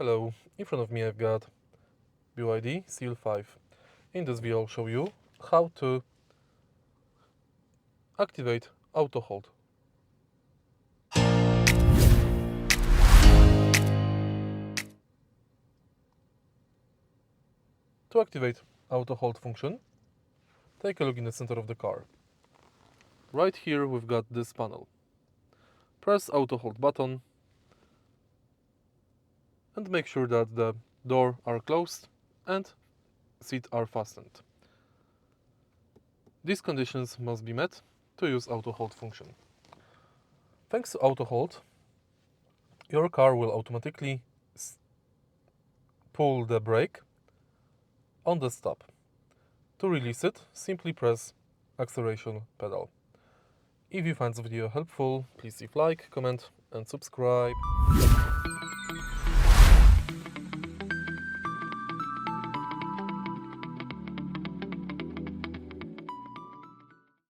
Hello, in front of me I've got BYD SEAL 5. In this video I'll show you how to activate auto hold. To activate auto hold function, take a look in the center of the car. Right here we've got this panel. Press auto hold button and make sure that the door are closed and seats are fastened. These conditions must be met to use auto hold function. Thanks to auto hold, your car will automatically pull the brake on the stop. To release it, simply press acceleration pedal. If you find this video helpful, please leave like, comment and subscribe.